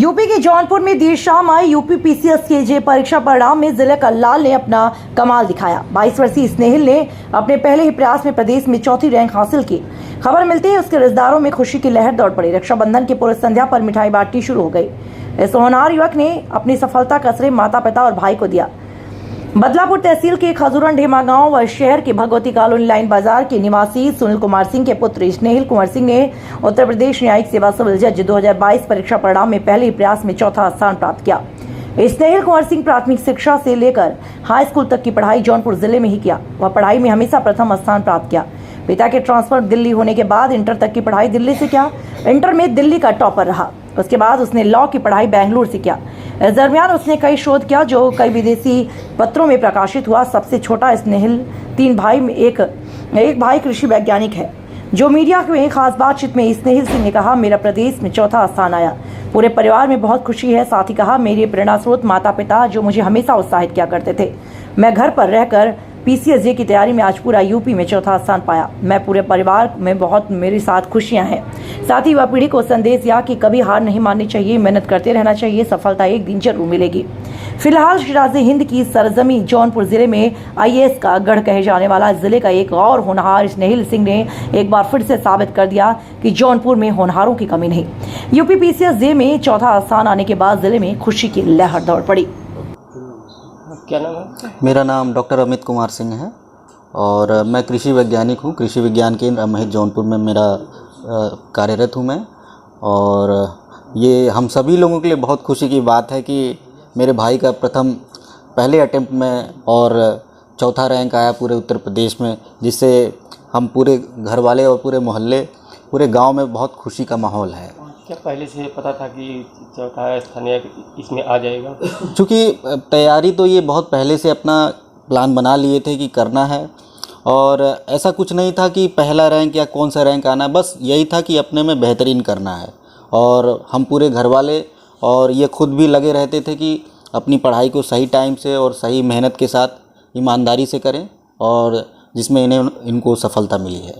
UP के जौनपुर में देर शाम आई यूपी पीसीएस के जे परीक्षा परिणाम में जिले का लाल ने अपना कमाल दिखाया। 22 वर्षीय स्नेहिल ने अपने पहले ही प्रयास में प्रदेश में चौथी रैंक हासिल की। खबर मिलती है उसके रिश्तेदारों में खुशी की लहर दौड़ पड़ी। रक्षाबंधन की पूर्व संध्या पर मिठाई बांटनी शुरू हो गई। इस होनहार युवक ने अपनी सफलता का श्रेय माता पिता और भाई को दिया। बदलापुर तहसील के खजूरन ढेमा गांव व शहर के भगवती कॉलोनी लाइन बाजार के निवासी सुनील कुमार सिंह के पुत्र स्नेहिल कुमार सिंह ने उत्तर प्रदेश न्यायिक सेवा सिविल जज 2022 परीक्षा परिणाम में पहले ही प्रयास में चौथा स्थान प्राप्त किया। स्नेहिल कुमार सिंह प्राथमिक शिक्षा से लेकर हाई स्कूल तक की पढ़ाई जौनपुर जिले में ही किया। वह पढ़ाई में हमेशा प्रथम स्थान प्राप्त किया। पिता के ट्रांसफर दिल्ली होने के बाद इंटर तक की पढ़ाई दिल्ली से किया। इंटर में दिल्ली का टॉपर रहा। उसके बाद उसने लॉ की पढ़ाई बेंगलुरु से किया। इस दरमियान उसने कई शोध किया जो कई विदेशी पत्रों में प्रकाशित हुआ। सबसे छोटा स्नेहिल 3 भाई में एक भाई कृषि वैज्ञानिक है। जो मीडिया में खास बातचीत में स्नेहिल सिंह ने कहा, मेरा प्रदेश में चौथा स्थान आया। पूरे परिवार में बहुत खुशी है। साथ ही कहा, मेरे प्रेरणा स्रोत माता पिता जो मुझे हमेशा उत्साहित किया करते थे। मैं घर पर रहकर पीसीएस की तैयारी में आज पूरा यूपी में चौथा स्थान पाया। मैं पूरे परिवार में बहुत मेरे साथ खुशियां हैं। साथ ही वह पीढ़ी को संदेश दिया कि कभी हार नहीं माननी चाहिए, मेहनत करते रहना चाहिए, सफलता एक दिन जरूर मिलेगी। फिलहाल सिराज हिंद की सरजमी जौनपुर जिले में आईएएस का गढ़ कहे जाने वाला जिले का एक और होनहार स्नेहिल सिंह ने एक बार फिर से साबित कर दिया कि जौनपुर में होनहारों की कमी नहीं। यूपी पीसीएस जे में चौथा स्थान आने के बाद जिले में खुशी की लहर दौड़ पड़ी। क्या नाम है? मेरा नाम डॉक्टर अमित कुमार सिंह है और मैं कृषि वैज्ञानिक हूँ। कृषि विज्ञान केंद्र अमहित जौनपुर में मेरा कार्यरत हूँ मैं। और ये हम सभी लोगों के लिए बहुत खुशी की बात है कि मेरे भाई का पहले अटेम्प्ट में और चौथा रैंक आया पूरे उत्तर प्रदेश में, जिससे हम पूरे घर वाले और पूरे मोहल्ले पूरे गांव में बहुत खुशी का माहौल है। क्या पहले से पता था कि चौथा स्थान इसमें आ जाएगा? चूँकि तैयारी तो ये बहुत पहले से अपना प्लान बना लिए थे कि करना है, और ऐसा कुछ नहीं था कि पहला रैंक या कौन सा रैंक आना, बस यही था कि अपने में बेहतरीन करना है। और हम पूरे घर वाले और ये खुद भी लगे रहते थे कि अपनी पढ़ाई को सही टाइम से और सही मेहनत के साथ ईमानदारी से करें, और जिसमें इनको सफलता मिली है।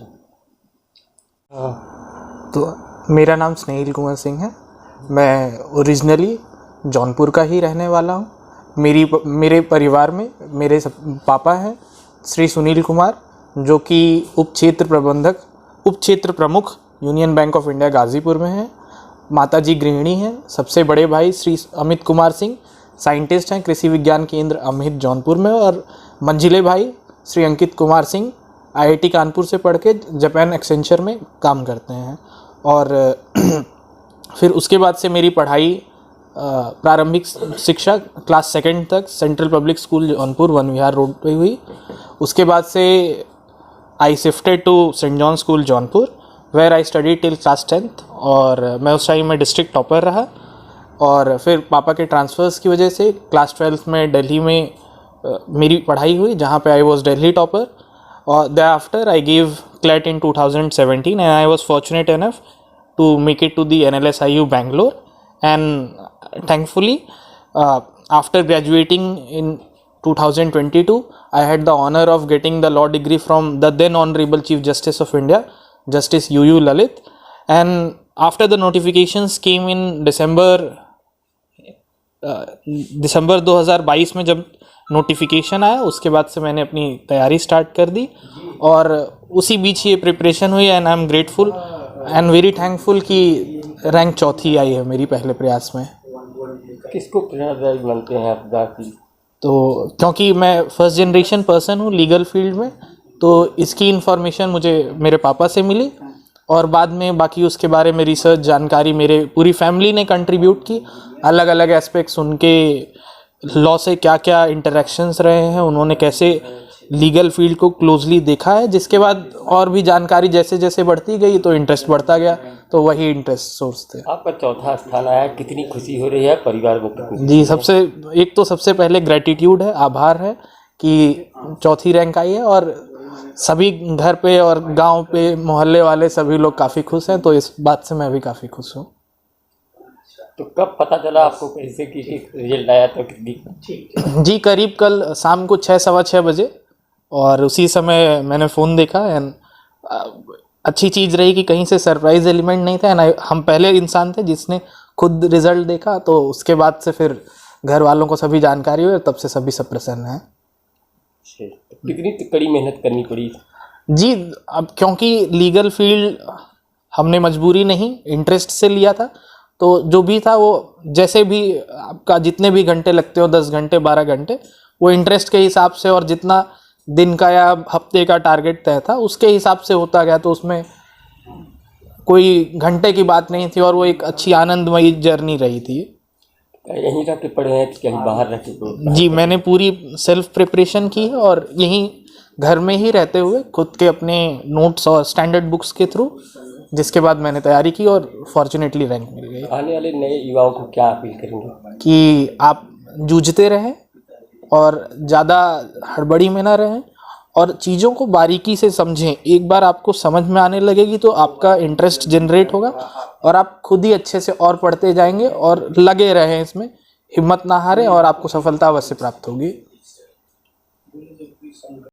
तो मेरा नाम स्नेहिल कुमार सिंह है। मैं ओरिजिनली जौनपुर का ही रहने वाला हूँ। मेरे परिवार में मेरे पापा हैं श्री सुनील कुमार, जो कि उप क्षेत्र प्रमुख union bank of India Ghazipur में हैं। माताजी गृहिणी हैं। सबसे बड़े भाई श्री अमित कुमार सिंह साइंटिस्ट हैं कृषि विज्ञान केंद्र अमहित जौनपुर में, और मंझिले भाई श्री अंकित कुमार सिंह आईआईटी कानपुर से पढ़ के जापान एक्सेंचर में काम करते हैं। और फिर उसके बाद से मेरी पढ़ाई प्रारंभिक शिक्षा क्लास 2 तक central public school Jaunpur Van Vihar road पे हुई। उसके बाद से I shifted to saint John school Jaunpur, where I study till class 10th, और मैं उस टाइम में डिस्ट्रिक्ट टॉपर रहा। और फिर पापा के ट्रांसफ़र्स की वजह से क्लास 12th में दिल्ली में मेरी पढ़ाई हुई, जहाँ पे आई वॉज दिल्ली टॉपर। और thereafter I gave CLET in 2017 and I was fortunate enough to make it to the NLSIU Bangalore, and thankfully after graduating in 2022 I had the honor of getting the law degree from the then Honorable Chief Justice of India, Justice UU Lalit. And after the notifications came in December 2022 में जब notification आया, उसके बाद से मैंने अपनी तैयारी start कर दी, और उसी बीच ये प्रिपरेशन हुई। And I am grateful and very thankful कि रैंक चौथी आई है मेरी पहले प्रयास में। किसको प्रेरणादायक मानते हैं आप बाकी? तो क्योंकि मैं फर्स्ट जनरेशन पर्सन हूँ लीगल फील्ड में, तो इसकी इन्फॉर्मेशन मुझे मेरे पापा से मिली, और बाद में बाकी उसके बारे में रिसर्च जानकारी मेरे पूरी फैमिली ने कंट्रीब्यूट की। अलग अलग एस्पेक्ट्स उनके लॉ से क्या क्या इंटरेक्शंस रहे हैं, उन्होंने कैसे लीगल फील्ड को क्लोजली देखा है, जिसके बाद और भी जानकारी जैसे जैसे बढ़ती गई तो इंटरेस्ट बढ़ता गया, तो वही इंटरेस्ट सोर्स थे। आपका चौथा स्थान आया, कितनी खुशी हो रही है परिवार में? जी, सबसे पहले ग्रेटिट्यूड है, आभार है कि चौथी रैंक आई है, और सभी घर पे और गांव पे मोहल्ले वाले सभी लोग काफ़ी खुश हैं, तो इस बात से मैं भी काफ़ी खुश हूँ। तो कब पता चला आपको कैसे कि रिजल्ट आया? तो कितनी? जी, करीब कल शाम को 6 सवा 6 बजे, और उसी समय मैंने फ़ोन देखा। एंड अच्छी चीज़ रही कि कहीं से सरप्राइज़ एलिमेंट नहीं था। एंड हम पहले इंसान थे जिसने खुद रिजल्ट देखा तो उसके बाद से फिर घर वालों को सभी जानकारी हुई, तब से सभी सब प्रसन्न हैं। कितनी कड़ी मेहनत करनी पड़ी? जी, अब क्योंकि लीगल फील्ड हमने मजबूरी नहीं, इंटरेस्ट से लिया था, तो जो भी था वो जैसे भी आपका जितने भी घंटे लगते हो, 10 घंटे 12 घंटे, वो इंटरेस्ट के हिसाब से और जितना दिन का या हफ्ते का टारगेट तय था उसके हिसाब से होता गया, तो उसमें कोई घंटे की बात नहीं थी और वो एक अच्छी आनंदमयी जर्नी रही थी। यहीं रह के पढ़े हैं कि कहीं बाहर रह के? जी, मैंने पूरी सेल्फ प्रिपरेशन की है और यहीं घर में ही रहते हुए खुद के अपने नोट्स और स्टैंडर्ड बुक्स के थ्रू, जिसके बाद मैंने तैयारी की और फॉर्चुनेटली रैंक मिल गई। आने वाले नए युवाओं को क्या अपील करेंगे? कि आप जूझते रहें और ज़्यादा हड़बड़ी में ना रहें और चीज़ों को बारीकी से समझें। एक बार आपको समझ में आने लगेगी तो आपका इंटरेस्ट जनरेट होगा और आप खुद ही अच्छे से और पढ़ते जाएंगे और लगे रहें इसमें, हिम्मत ना हारें और आपको सफलता अवश्य प्राप्त होगी।